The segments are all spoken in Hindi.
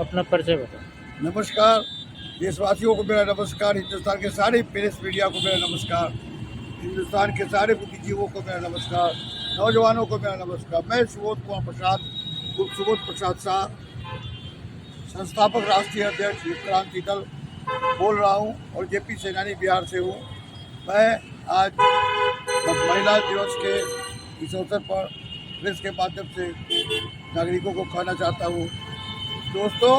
अपना परिचय बताओ। नमस्कार देशवासियों को मेरा नमस्कार, हिंदुस्तान के सारे प्रेस मीडिया को मेरा नमस्कार, हिंदुस्तान के सारे बुद्धिजीवों को मेरा नमस्कार, नौजवानों को मेरा नमस्कार। मैं सुबोध कुमार प्रसाद उर्फ सुबोध प्रसाद शाह, संस्थापक राष्ट्रीय अध्यक्ष युक्त क्रांति दल बोल रहा हूँ और जेपी सेनानी बिहार से हूँ। मैं आज महिला दिवस के इस अवसर पर प्रेस के माध्यम से नागरिकों को कहना चाहता हूँ। दोस्तों,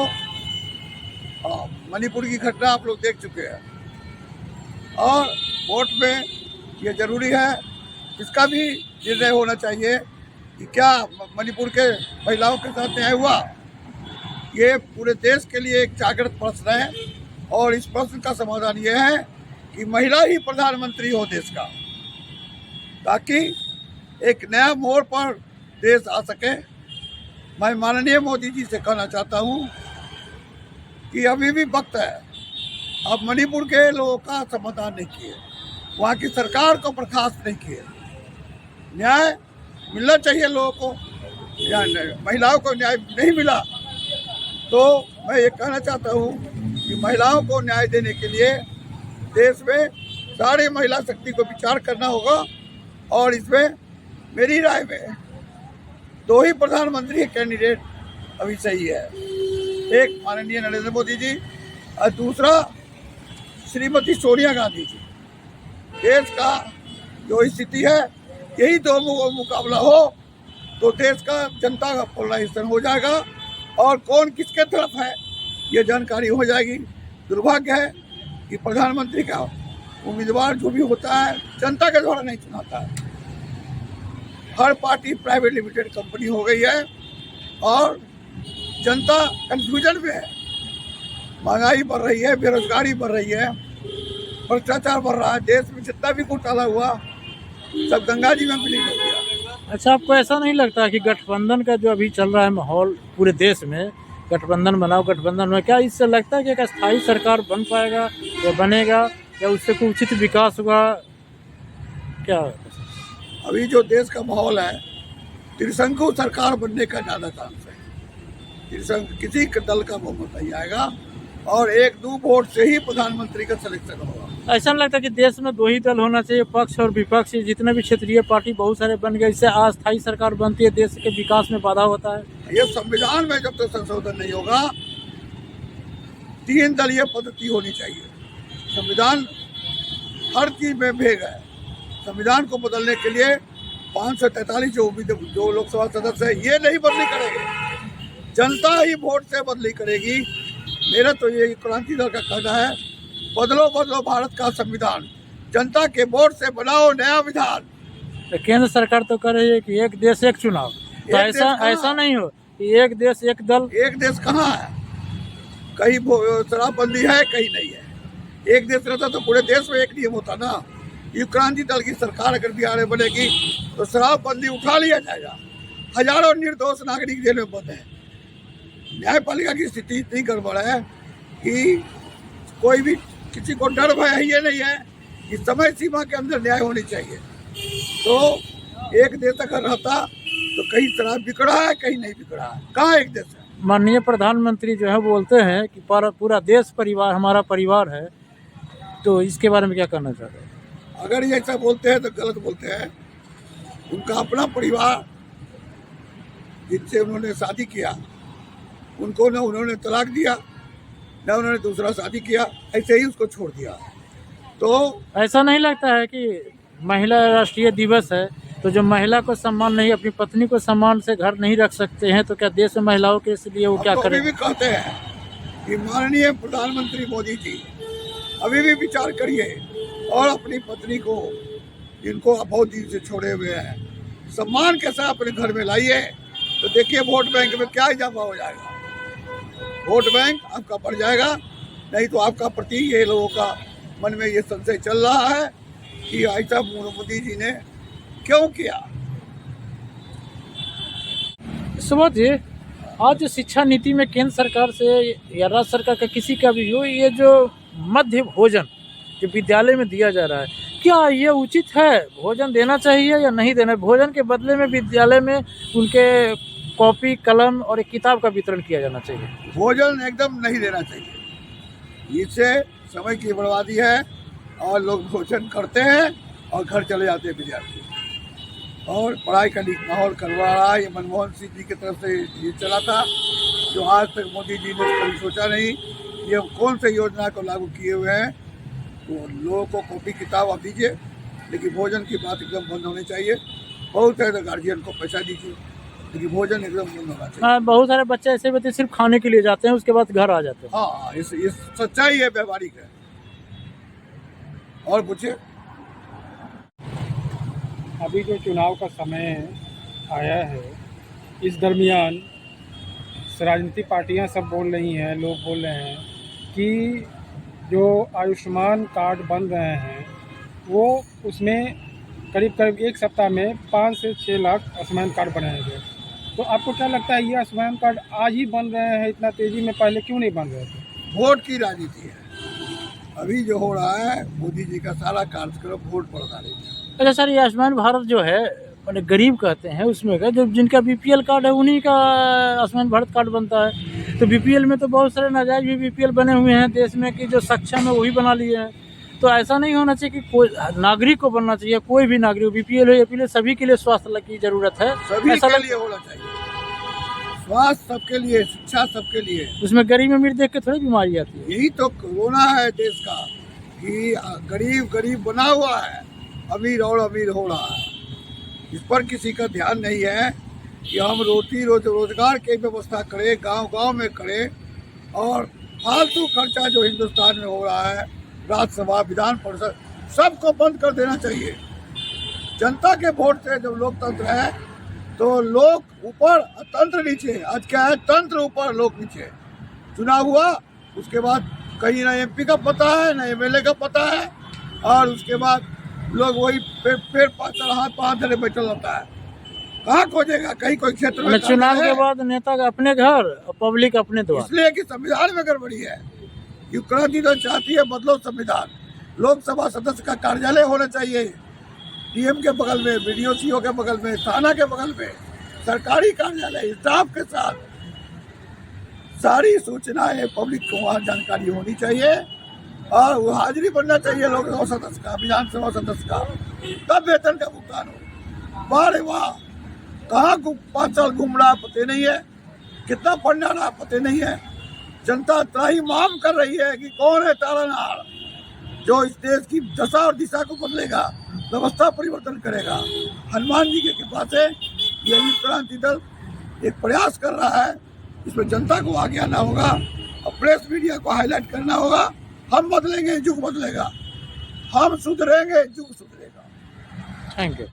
मणिपुर की घटना आप लोग देख चुके हैं और वोट में ये जरूरी है, इसका भी निर्णय होना चाहिए कि क्या मणिपुर के महिलाओं के साथ न्याय हुआ। ये पूरे देश के लिए एक जागृत प्रश्न है और इस प्रश्न का समाधान ये है कि महिला ही प्रधानमंत्री हो देश का, ताकि एक नया मोड़ पर देश आ सके। मैं माननीय मोदी जी से कहना चाहता हूँ कि अभी भी वक्त है। अब मणिपुर के लोगों का समाधान नहीं किए, वहाँ की सरकार को बर्खास्त नहीं किए। न्याय मिलना चाहिए लोगों को, महिलाओं को न्याय नहीं मिला तो मैं ये कहना चाहता हूँ कि महिलाओं को न्याय देने के लिए देश में सारी महिला शक्ति को विचार करना होगा। और इसमें मेरी राय में दो ही प्रधानमंत्री कैंडिडेट अभी सही है, एक माननीय नरेंद्र मोदी जी और दूसरा श्रीमती सोनिया गांधी जी। देश का जो स्थिति है, यही दो मुकाबला हो तो देश का जनता का पोलराइजेशन हो जाएगा और कौन किसके तरफ है ये जानकारी हो जाएगी। दुर्भाग्य है कि प्रधानमंत्री का उम्मीदवार जो भी होता है जनता के द्वारा नहीं चुनाता है। हर पार्टी प्राइवेट लिमिटेड कंपनी हो गई है और जनता कंफ्यूजन में है। महंगाई बढ़ रही है, बेरोजगारी बढ़ रही है, भ्रष्टाचार बढ़ रहा है। देश में जितना भी घोटाला हुआ सब गंगा जी में विलीन हो गया। अच्छा, आपको ऐसा नहीं लगता कि गठबंधन का जो अभी चल रहा है माहौल पूरे देश में, गठबंधन बनाओ गठबंधन में, क्या इससे लगता है कि एक अस्थायी सरकार बन पाएगा या बनेगा या उससे कोई उचित विकास होगा क्या? अभी जो देश का माहौल है, त्रिशंकु सरकार बनने का ज़्यादा चांस है। त्रिशंकु किसी दल का बहुमत नहीं आएगा और 1-2 वोट से ही प्रधानमंत्री का सिलेक्शन होगा। ऐसा नहीं लगता कि देश में दो ही दल होना चाहिए, पक्ष और विपक्ष, जितने भी क्षेत्रीय पार्टी बहुत सारे बन गए, इससे अस्थायी सरकार बनती है, देश के विकास में बाधा होता है। ये संविधान में जब तक संशोधन नहीं होगा 3 दलीय पद्धति होनी चाहिए। संविधान हर चीज में भेग है। संविधान को बदलने के लिए 543 जो लोकसभा सदस्य है ये नहीं बदली करेंगे, जनता ही वोट से बदली करेगी। मेरा तो ये क्रांति दल का कहना है, बदलो बदलो भारत का संविधान, जनता के वोट से बनाओ नया विधान। तो केंद्र सरकार तो कर रही है कि एक देश एक चुनाव, तो ऐसा नहीं हो कि एक देश एक दल। एक देश कहाँ है? कहीं शराबबंदी है, कहीं नहीं है। एक देश रहता तो पूरे देश में एक नियम होता ना। ये क्रांति दल की सरकार अगर बिहार में बनेगी तो शराबबंदी उठा लिया जाएगा। हजारों निर्दोष नागरिक जेल में बंद हैं। न्यायपालिका की स्थिति इतनी गड़बड़ है कि कोई भी किसी को डर भय ये नहीं है कि समय सीमा के अंदर न्याय होनी चाहिए। तो एक देश अगर रहता तो कहीं शराब बिगड़ा है, कहीं नहीं बिगड़ा है। कहाँ एक देश है? माननीय प्रधानमंत्री जो है बोलते हैं कि पूरा देश परिवार हमारा परिवार है, तो इसके बारे में क्या करना चाहते हैं? अगर ये ऐसा बोलते हैं तो गलत बोलते हैं। उनका अपना परिवार जिनसे उन्होंने शादी किया उनको न उन्होंने तलाक दिया न उन्होंने दूसरा शादी किया, ऐसे ही उसको छोड़ दिया। तो ऐसा नहीं लगता है कि महिला राष्ट्रीय दिवस है तो जो महिला को सम्मान नहीं, अपनी पत्नी को सम्मान से घर नहीं रख सकते हैं, तो क्या देश में महिलाओं के इसलिए वो क्या करें? अभी भी कहते हैं कि माननीय प्रधानमंत्री मोदी जी अभी भी विचार करिए और अपनी पत्नी को, जिनको बहुत दिन से छोड़े हुए हैं, सम्मान के साथ अपने घर में लाइए। तो देखिए वोट बैंक में क्या इजाफा हो जाएगा। वोट बैंक आपका बढ़ जाएगा। नहीं तो आपका प्रति ये लोगों का मन में ये संशय चल रहा है कि ऐसा मोदी जी ने क्यों किया। सुबोध जी, आज जो शिक्षा नीति में केंद्र सरकार से या राज्य सरकार का किसी का भी हो, ये जो मध्य भोजन जो विद्यालय में दिया जा रहा है, क्या ये उचित है? भोजन देना चाहिए या नहीं देना? भोजन के बदले में विद्यालय में उनके कॉपी कलम और एक किताब का वितरण किया जाना चाहिए। भोजन एकदम नहीं देना चाहिए, इससे समय की बर्बादी है और लोग भोजन करते हैं और घर चले जाते हैं विद्यार्थी। और पढ़ाई का माहौल करवा रहा है, ये मनमोहन सिंह जी की तरफ से ये चला था, जो आज तक मोदी जी ने कभी सोचा नहीं। ये कौन से योजना को लागू किए हुए हैं, तो लोगों को कॉपी किताब आप दीजिए, लेकिन भोजन की बात एकदम बंद होनी चाहिए। बहुत है तो गार्जियन को पैसा दीजिए, लेकिन भोजन एकदम बंद होना चाहिए। हाँ, बहुत सारे बच्चे ऐसे बच्चे सिर्फ खाने के लिए जाते हैं, उसके बाद घर आ जाते हैं। हाँ, इस सच्चाई है, व्यवहारिक है। और पूछिए। अभी जो चुनाव का समय आया है, इस दरमियान राजनीतिक पार्टियां सब बोल रही हैं, लोग बोल रहे हैं कि जो आयुष्मान कार्ड बन रहे हैं वो उसमें करीब करीब एक सप्ताह में 5 से 6 लाख आयुष्मान कार्ड बनाएंगे। तो आपको क्या लगता है ये आयुष्मान कार्ड आज ही बन रहे हैं इतना तेज़ी में, पहले क्यों नहीं बन रहे थे? वोट की राजनीति है। अभी जो हो रहा है, मोदी जी का सारा कार्यक्रम वोट पर आधारित है। अच्छा सर, ये आयुष्मान भारत जो है मैंने गरीब कहते हैं, उसमें का जो जिनका बीपीएल कार्ड है उन्हीं का आयुष्मान भारत कार्ड बनता है। तो बीपीएल में तो बहुत सारे नाजायज भी बीपीएल बने हुए हैं देश में, कि जो सक्षम है वही बना लिए हैं। तो ऐसा नहीं होना चाहिए कि कोई नागरिक को बनना चाहिए, कोई भी नागरिक, बीपीएल हो एपीएल, सभी के लिए स्वास्थ्य की जरूरत है। सभी ऐसा के लिए होना चाहिए, स्वास्थ्य सबके लिए, शिक्षा सबके लिए। उसमें गरीब अमीर देख के थोड़ी बीमारी आती है। यही तो कोरोना है देश का, कि गरीब गरीब बना हुआ है, अमीर और अमीर हो रहा है। इस पर किसी का ध्यान नहीं है कि हम रोजगार की व्यवस्था करें, गांव-गांव में करें। और फालतू खर्चा जो हिंदुस्तान में हो रहा है, राज्यसभा, विधान परिषद, सबको बंद कर देना चाहिए। जनता के वोट से जब लोकतंत्र है तो लोग ऊपर, तंत्र नीचे। आज क्या है, तंत्र ऊपर, लोग नीचे। चुनाव हुआ, उसके बाद कहीं ना एमपी का पता है ना एमएलए का पता है, और उसके बाद लोग वही पेड़ पाचल हाथ पाँव धरे बैठल होता है। कहाँ खोजेगा, कहीं कोई क्षेत्र में चुनाव के बाद नेता का अपने घर और पब्लिक अपने द्वार। इसलिए कि संविधान में गड़बड़ी है। क्रांति दल चाहती है बदलो संविधान। लोकसभा सदस्य का कार्यालय होना चाहिए डीएम के बगल में, बीडीओ सीओ के बगल में, थाना के बगल में, सरकारी कार्यालय स्टाफ के साथ सारी सूचनाएं पब्लिक को वहाँ जानकारी होनी चाहिए। और वो हाजिरी बनना चाहिए लोकसभा सदस्य का, विधानसभा सदस्य का, तब वेतन का भुगतान हो। वाह वाह, कहाँ 5 साल घूम रहा पता नहीं है, कितना पढ़ना रहा पता नहीं है। जनता त्राही माम कर रही है कि कौन है तारानार जो इस देश की दशा और दिशा को बदलेगा, व्यवस्था परिवर्तन करेगा। हनुमान जी की कृपा से यही क्रांति दल एक प्रयास कर रहा है। इसमें जनता को आगे आना होगा और प्रेस मीडिया को हाईलाइट करना होगा। हम बदलेंगे, युग बदलेगा। हम सुधरेंगे, युग सुधरेगा। Thank you.